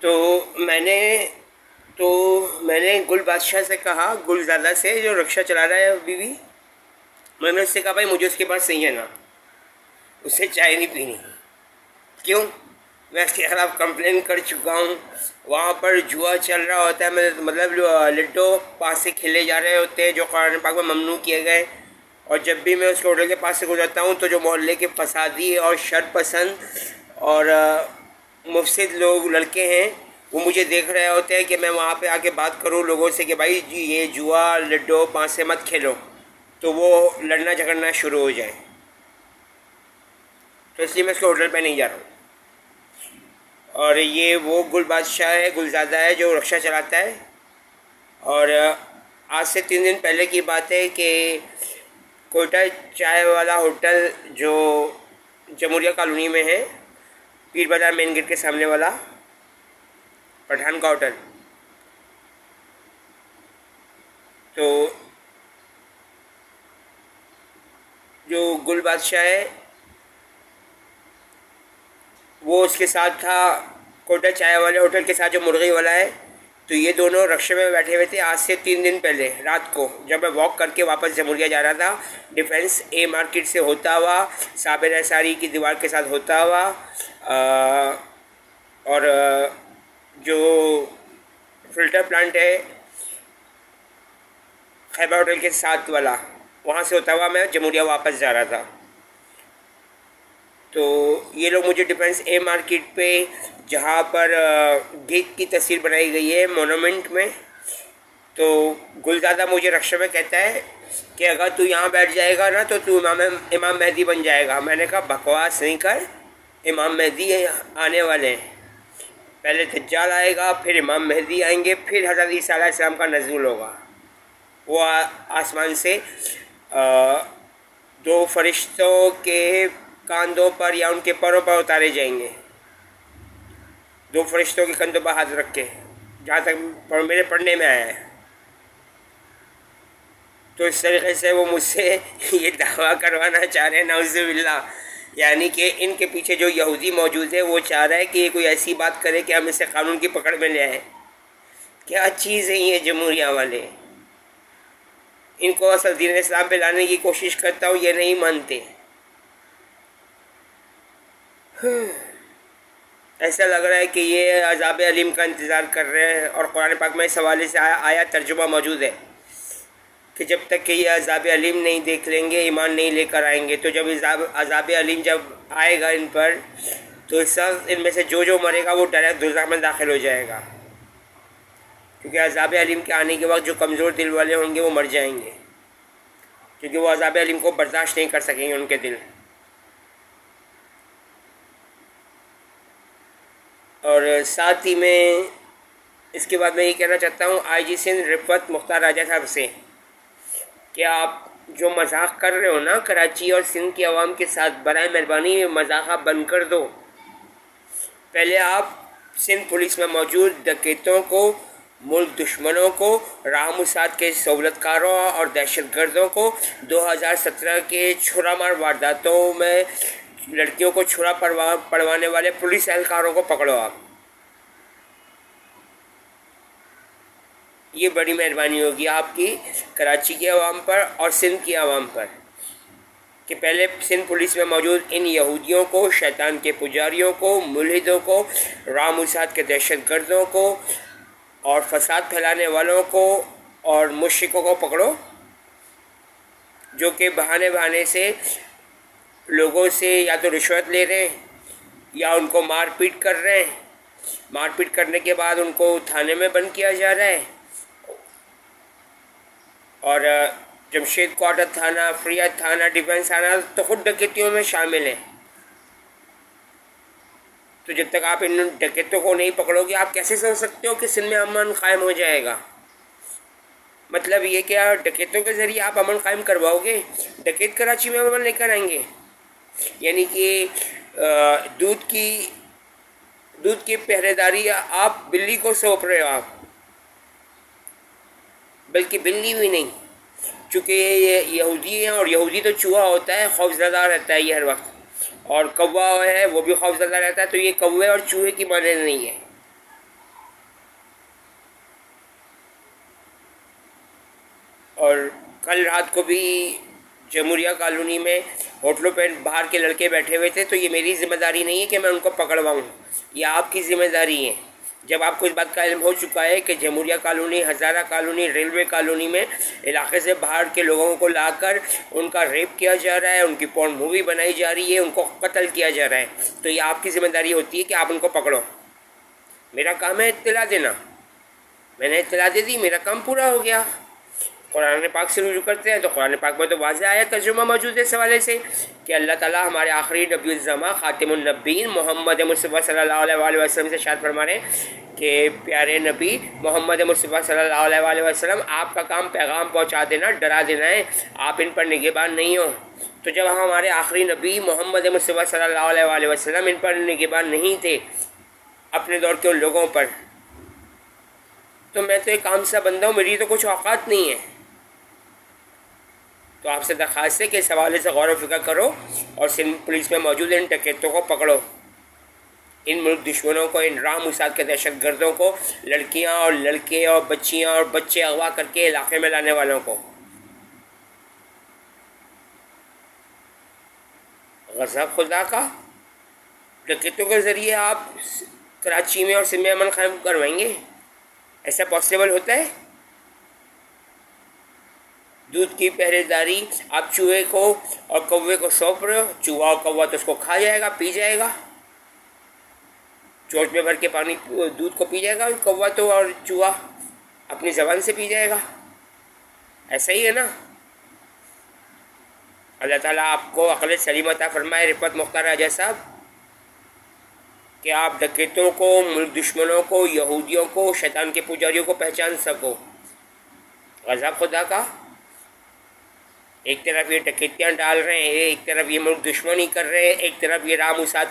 تو میں نے تو میں نے گل بادشاہ سے کہا، گل زادہ سے جو رکشہ چلا رہا ہے ابھی بھی، میں نے اس سے کہا بھائی مجھے اس کے پاس نہیں جانا، اس سے چائے نہیں پینی. کیوں؟ میں اس کے خلاف کمپلین کر چکا ہوں. وہاں پر جوا چل رہا ہوتا ہے، مطلب لڈو پاس سے کھیلے جا رہے ہوتے ہیں جو قرآن پاک میں ممنوع کیے گئے. اور جب بھی میں اس کے ہوٹل کے پاس سے گزرتا ہوں تو جو محلے کے فسادی اور شر پسند اور مفسد لوگ لڑکے ہیں وہ مجھے دیکھ رہے ہوتے ہیں کہ میں وہاں پہ آ کے بات کروں لوگوں سے کہ بھائی جی یہ جوا لڈو پاس سے مت کھیلو، تو وہ لڑنا جھگڑنا شروع ہو جائے. تو اس لیے میں اس کے ہوٹل پہ نہیں جا رہا ہوں. اور یہ وہ گل بادشاہ ہے، گلزادہ ہے جو رکشہ چلاتا ہے. اور آج سے 3 دن پہلے کی بات ہے کہ کوئٹہ چائے والا ہوٹل جو جمہوریہ کالونی میں ہے، پیر بازار مین گیٹ کے سامنے والا پٹھان کا ہوٹل، تو جو گل بادشاہ ہے وہ اس کے ساتھ تھا، کوئٹہ چائے والے ہوٹل کے ساتھ جو مرغی والا ہے. تو یہ دونوں رکشے میں بیٹھے ہوئے تھے آج سے 3 دن پہلے رات کو، جب میں واک کر کے واپس جمہوریہ جا رہا تھا، ڈیفینس اے مارکیٹ سے ہوتا ہوا، صابر انصاری کی دیوار کے ساتھ ہوتا ہوا، اور جو فلٹر پلانٹ ہے خیبر ہوٹل کے ساتھ والا، وہاں سے ہوتا ہوا میں جمہوریہ واپس جا رہا تھا. تو یہ لوگ مجھے ڈیفینس اے مارکیٹ پہ، جہاں پر گیت کی تصویر بنائی گئی ہے مونومنٹ میں، تو گلزادہ مجھے رکشے میں کہتا ہے کہ اگر تو یہاں بیٹھ جائے گا نا تو تو امام مہدی بن جائے گا. میں نے کہا بکواس نہیں کر، امام مہدی آنے والے ہیں، پہلے دجال آئے گا، پھر امام مہدی آئیں گے، پھر حضرت عیسیٰ علیہ السلام کا نزول ہوگا. وہ آسمان سے 2 فرشتوں کے کاندھوں پر یا ان کے پروں پر اتارے جائیں گے، 2 فرشتوں کے کندھوں پر ہاتھ رکھ کے، جہاں تک میرے پڑھنے میں آیا ہے. تو اس طریقے سے وہ مجھ سے یہ دعویٰ کروانا چاہ رہے ہیں، نعوذ باللہ، یعنی کہ ان کے پیچھے جو یہودی موجود ہے وہ چاہ رہا ہے کہ یہ کوئی ایسی بات کرے کہ ہم اسے قانون کی پکڑ میں لے آئیں. کیا چیز ہے یہ جمہوریہ والے! ان کو اصل دین اسلام پہ لانے کی کوشش کرتا ہوں، یہ نہیں مانتے. ایسا لگ رہا ہے کہ یہ عذاب علیم کا انتظار کر رہے ہیں. اور قرآن پاک میں اس حوالے سے آیا ترجمہ موجود ہے کہ جب تک کہ یہ عذاب علیم نہیں دیکھ لیں گے ایمان نہیں لے کر آئیں گے. تو جب عذاب علیم جب آئے گا ان پر، تو اس وقت ان میں سے جو مرے گا وہ ڈائریکٹ دوزخ میں داخل ہو جائے گا، کیونکہ عذاب علیم کے آنے کے وقت جو کمزور دل والے ہوں گے وہ مر جائیں گے، کیونکہ وہ عذاب علیم کو برداشت نہیں کر سکیں گے ان کے دل. اور ساتھ ہی میں اس کے بعد میں یہ کہنا چاہتا ہوں آئی جی سندھ رفعت مختار راجہ صاحب سے کہ آپ جو مذاق کر رہے ہو نا کراچی اور سندھ کی عوام کے ساتھ، برائے مہربانی مذاق بند کر دو. پہلے آپ سندھ پولیس میں موجود ڈکیتوں کو، ملک دشمنوں کو، راہ مساعد کے سہولت کاروں اور دہشت گردوں کو، 2017 کے چھرا مار وارداتوں میں لڑکیوں کو چھرا پڑوانے والے پولیس اہلکاروں کو پکڑو. آپ یہ بڑی مہربانی ہوگی آپ کی کراچی کی عوام پر اور سندھ کی عوام پر، کہ پہلے سندھ پولیس میں موجود ان یہودیوں کو، شیطان کے پجاریوں کو، ملحدوں کو، راہ مساعد کے دہشت گردوں کو اور فساد پھیلانے والوں کو اور مشرکوں کو پکڑو، جو کہ بہانے سے لوگوں سے یا تو رشوت لے رہے ہیں یا ان کو مار پیٹ کر رہے ہیں. مار پیٹ کرنے کے بعد ان کو تھانے میں بند کیا جا رہا ہے، اور جمشید کوارٹر تھانہ، فریات تھانہ، ڈیفینس تھانہ تو خود ڈکیتیوں میں شامل ہیں. تو جب تک آپ ان ڈکیتوں کو نہیں پکڑو گے، آپ کیسے سمجھ سکتے ہو کہ سندھ میں امن قائم ہو جائے گا؟ مطلب یہ کہ ڈکیتوں کے ذریعے آپ امن قائم کرواؤ گے؟ ڈکیت کراچی میں امن لے کر آئیں گے؟ یعنی کہ دودھ کی پہرے داری آپ بلی کو سونپ رہے ہو. آپ بلکہ بلی بھی نہیں، چونکہ یہ یہودی ہیں اور یہودی تو چوہا ہوتا ہے، خوف زدہ رہتا ہے یہ ہر وقت، اور کوا ہے وہ بھی خوف زدہ رہتا ہے. تو یہ کوے اور چوہے کی مانند نہیں ہے. کل رات کو بھی جمہوریہ کالونی میں ہوٹلوں پہ باہر کے لڑکے بیٹھے ہوئے تھے، تو یہ میری ذمہ داری نہیں ہے کہ میں ان کو پکڑواؤں، یہ آپ کی ذمہ داری ہے۔ جب آپ کو اس بات کا علم ہو چکا ہے کہ جمہوریہ colony, Hazara colony, railway colony میں علاقے سے باہر کے لوگوں کو لا کر ان کا ریپ کیا جا رہا ہے، ان کی پورن مووی بنائی جا رہی ہے، ان کو قتل کیا جا رہا ہے، تو یہ آپ کی ذمہ داری ہوتی ہے کہ آپ ان کو پکڑو۔ میرا کام ہے اطلاع دینا، میں نے اطلاع دے دی، میرا کام پورا ہو گیا۔ قرآن پاک سے رجوع کرتے ہیں تو قرآن پاک میں تو واضح آیا ترجمہ موجود ہے اس حوالے سے کہ اللہ تعالیٰ ہمارے آخری نبی الزماں خاتم النبیین محمد مصطفیٰ صلی اللہ علیہ وآلہ وسلم سے ارشاد فرما رہے ہیں کہ پیارے نبی محمد مصطفیٰ صلی اللہ علیہ وآلہ وسلم، آپ کا کام پیغام پہنچا دینا، ڈرا دینا ہے، آپ ان پر نگہبان نہیں ہو۔ تو جب ہمارے آخری نبی محمد مصطفیٰ صلی اللہ علیہ وآلہ وسلم ان پر نگہبان نہیں تھے اپنے دور کے ان لوگوں پر، تو میں تو ایک عام سا بندہ ہوں، میری تو کچھ اوقات نہیں ہے۔ تو آپ سے درخواست ہے کہ اس حوالے سے غور و فکر کرو اور سندھ پولیس میں موجود ان ڈکیتوں کو پکڑو، ان ملک دشمنوں کو، ان رام موساد کے دہشت گردوں کو، لڑکیاں اور لڑکے اور بچیاں اور بچے اغوا کر کے علاقے میں لانے والوں کو۔ غضب خدا کا، ڈکیتوں کے ذریعے آپ کراچی میں اور سندھ میں امن قائم کروائیں گے؟ ایسا پاسبل ہوتا ہے؟ دودھ کی پہرے داری آپ چوہے کو اور کوے کو سونپ رہے ہو، چوہا اور کوا تو اس کو کھا جائے گا، پی جائے گا، چوچ میں بھر کے پانی دودھ کو پی جائے گا کوا تو، اور چوہا اپنی زبان سے پی جائے گا۔ ایسا ہی ہے نا؟ اللہ تعالیٰ آپ کو عقل سلیم عطا فرمائے رفعت مختار راجہ صاحب، کہ آپ ڈکیتوں کو، ملک دشمنوں کو، یہودیوں کو، شیطان کے پجاریوں کو پہچان سکو۔ غضب خدا کا، ایک طرف یہ ڈکیتیاں ڈال رہے ہیں، ایک طرف یہ ملک دشمنی کر رہے ہیں، ایک طرف یہ رام موساد